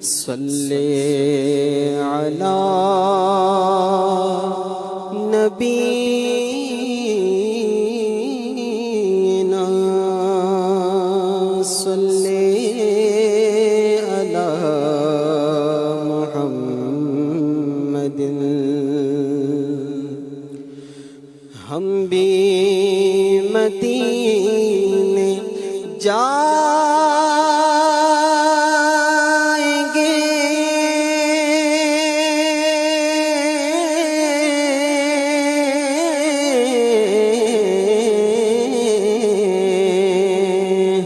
صلی علی نبینا صلی علی محمد ہم بھی مدینے جائیں گے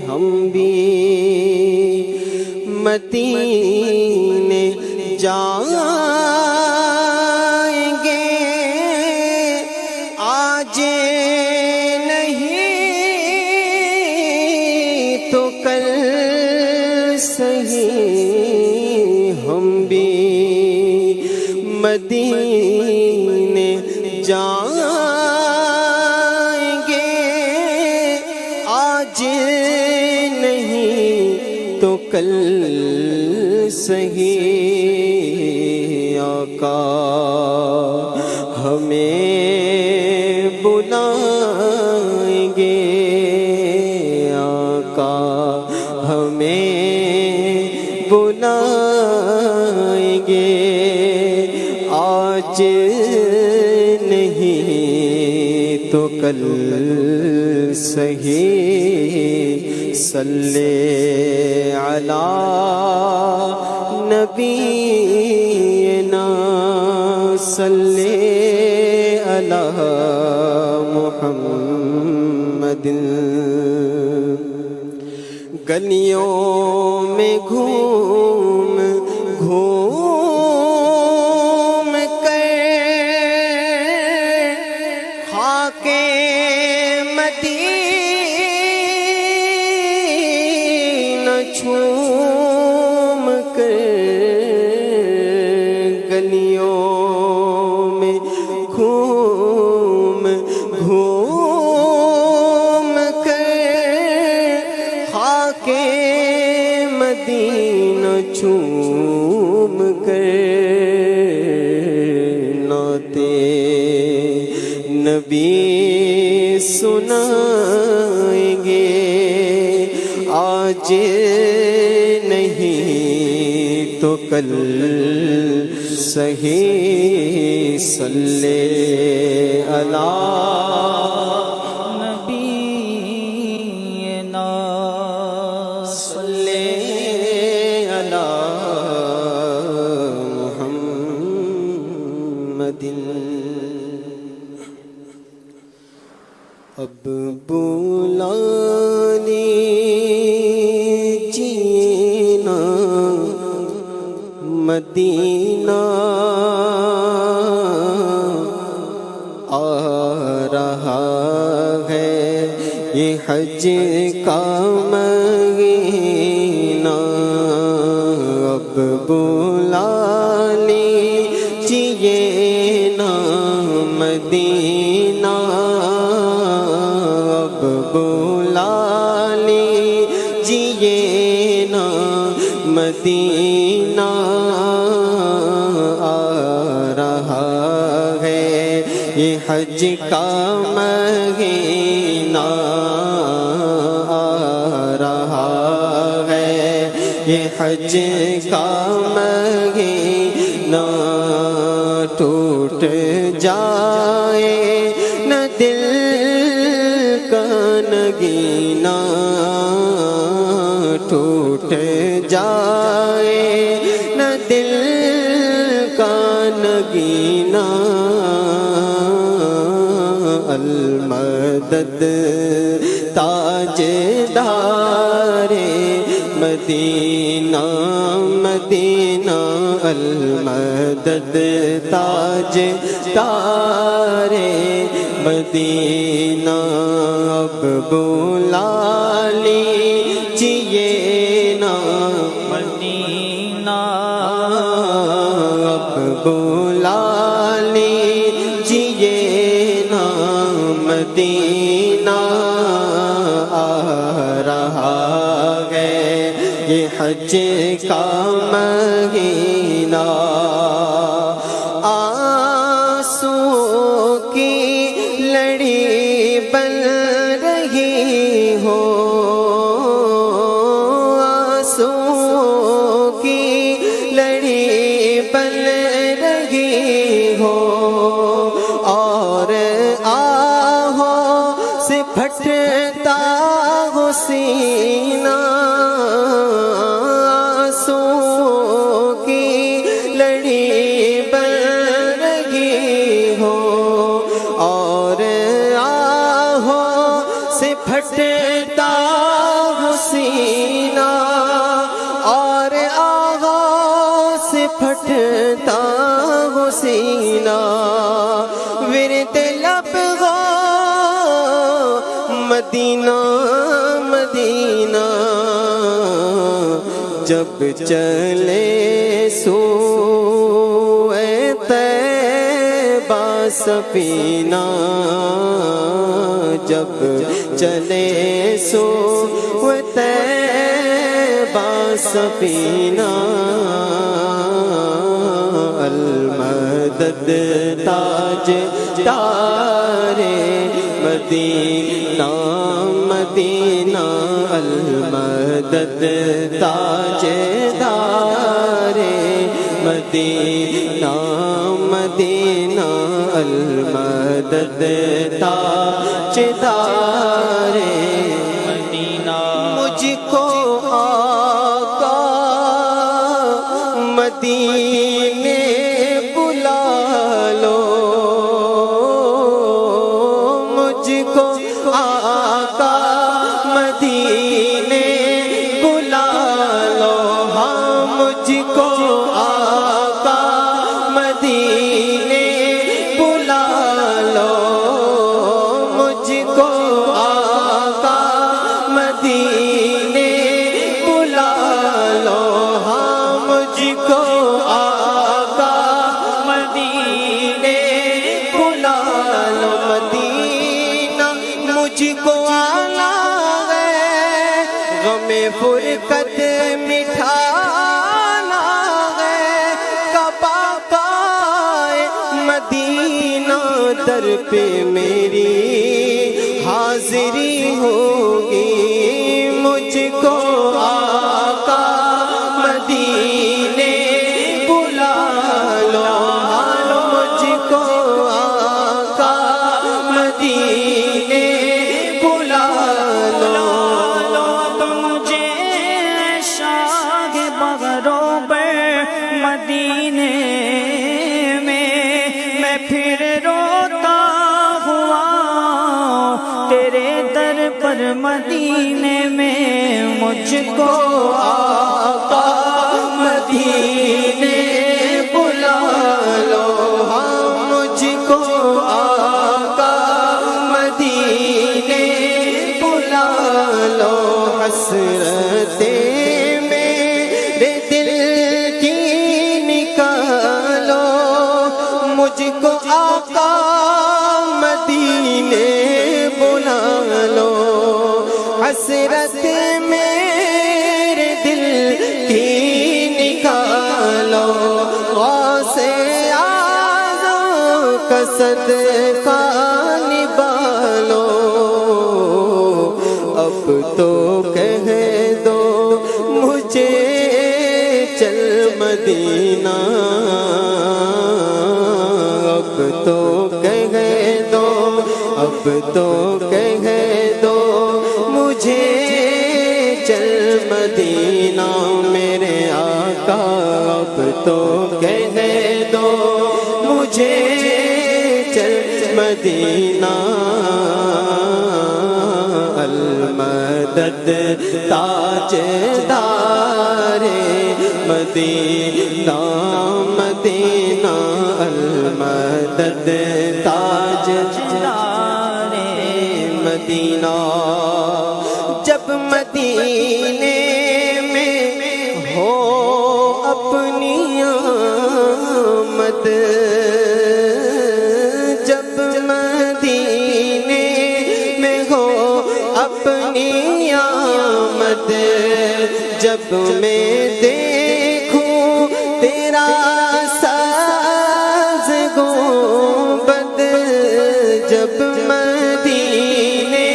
ہم بھی مدینے جائیں گے آج تو کل سہی ہم بھی مدینے جائیں گے آج نہیں تو کل سہی آقا ہمیں بلائیں گے ہمیں بلائیں گے آج نہیں تو کل سہی صلی علی نبینا صلی علی محمد گلیوں میں گھوم گھوم کر خاک مدینہ چوم کر گلیوں میں گھوم گھوم کے مدینہ چوم کر نعتِ نبی سنائیں گے آج نہیں تو کل سہی صلی علی اب بلا لیجیے نا مدینہ آ رہا ہے یہ حج کا مہینہ اب بلا لیجیے نا مدینہ بلا لیجیے نا مدینہ آ رہا ہے یہ حج کا مہینہ آ رہا ہے یہ حج کا مہینہ ٹوٹ جائے نہ دل نگینا ٹوٹ جائے نہ دل کا نگینا المدد تاجدار مدینہ مدینہ المدد تاجدار مدینہ اب بلا لیجیے نا مدینہ اب بلا لیجیے نا مدینہ آ رہا ہے یہ حج کا مہینہ آنسو کی لڑی بن رہی ہو آنسو کی لڑی بن رہی ہو اور آہوں سے پھٹتا ہو سینہ آنسو کی لڑی بن رہی ہو اور آہوں سے پھٹتا ہو سینہ اور آہوں سے پھٹتا ہو سینہ ورد لب ہو مدینہ مدینہ جب چلے سوئے طیبہ سفینہ جب چلے سوئے طیبہ سفینہ المدد تاج دارے مدینہ مدینہ المدد تاج دارے مدینہ مدینہ المدد تاج دارے مدینہ مجھ کو آقا مدینے بلا لو مجھ کو آقا مدینے بلا لو ہاں مجھ کو آقا مدینے بلا لو مجھ کو آقا مدینے بلا لو ہاں مجھ کو آقا مدینے بلا لو مدینہ مجھ کو آنا ہے غم فرقت مٹھانا ہے کب آقائے مدینہ در پہ میری حاضری ہوگی مجھ کو آقا مدینے بلا لو مجھ کو آقا مدینے بلا لو مجھے شاہ بغروبر مدینے میں پھر روتا ہوا تیرے در پر مدینے میں مجھ کو آقا مدینے بلا لو ہاں مجھ کو آقا مدینے بلا لو حسرتیں میرے دل کی نکالو مجھ کو آقا مدینے بلا لو حسرت میرے دل کی نکالو غوث اعظم کا صدقہ نبالو اب تو کہہ دو مجھے چل مدینہ اب تو کہہ دو اب تو کہہ دو مجھے چل مدینہ میرے آقا اب تو کہہ دو مجھے چل مدینہ المدد تاج دارے مدینہ مدینہ المدد تاج دارے مدینہ جب مدینے میں ہو اپنی آمد جب مدینے میں ہو اپنی آمد جب جب میں دیکھوں تیرا ساز گنبد، جب مدینے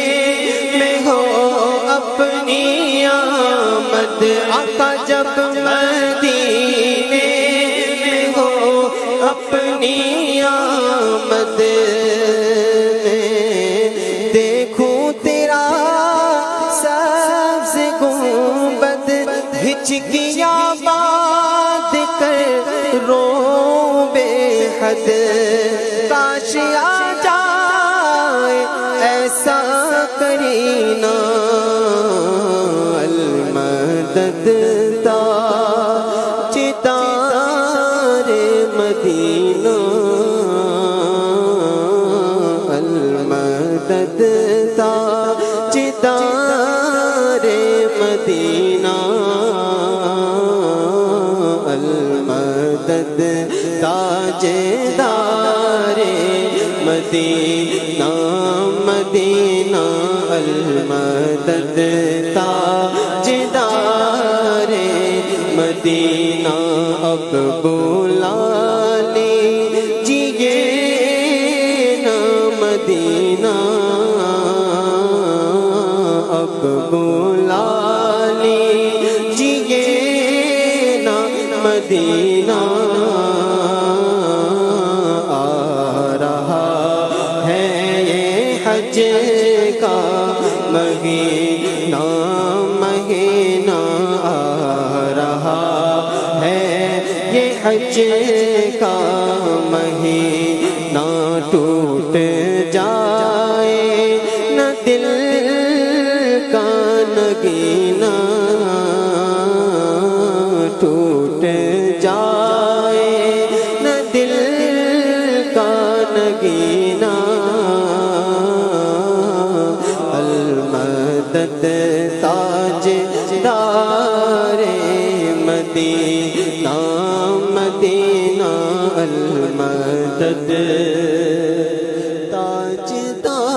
میں ہو اپنی آمد، آقا جب مدینے میں ہو اپنی آمد، دیکھوں تیرا سبز گنبد، ہچکیاں باندھ کر رو بے حد، کاش آ جائے ایسا کرینہ، المدد تاجدار مدینہ، المدد تاجدار مدینہ، المدد تاجدار مدینہ، مدینہ، المدد تاجدار مدینہ، اب بلا لیجیے نا مدینہ، اب بلا لیجیے نا مدینہ، آ رہا ہے یہ حج کا مہینہ، مہینہ آ رہا ہے یہ حج کا مہینہ، ٹوٹ جائے نہ دل کا نگینہ، ٹوٹ جائے نہ دل کا نگینہ، المدد تاجدار مدینہ، مدینہ، المدد تاجدار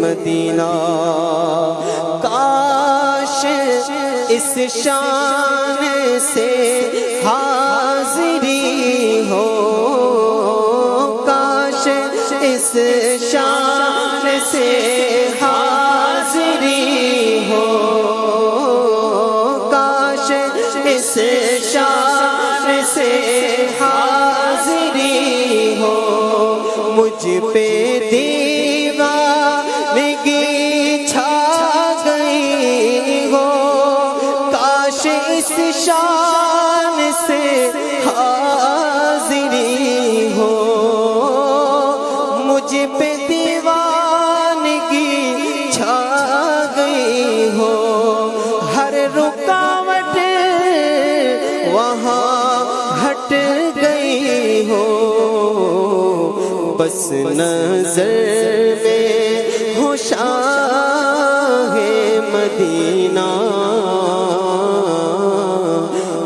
مدینہ، کاش اس شان سے حاضری ہو، کاش اس شان سے حاضری ہو، کاش اس شان سے حاضری ہو، مجھ پہ دیوانگی چھا گئی ہو، کاش اس شان سے حاضری ہو، مجھ پہ دیوانگی چھا گئی ہو، ہر رکاوٹ وہاں ہٹ گئی ہو، بس نظر میں ہو شاہ مدینہ،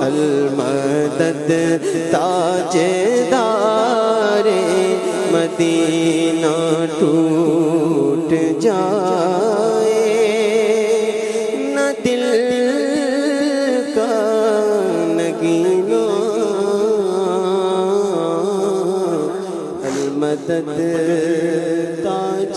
المدد تاجدار مدینہ، ٹوٹ جائے نہ دل کا نگینہ، المدد تاج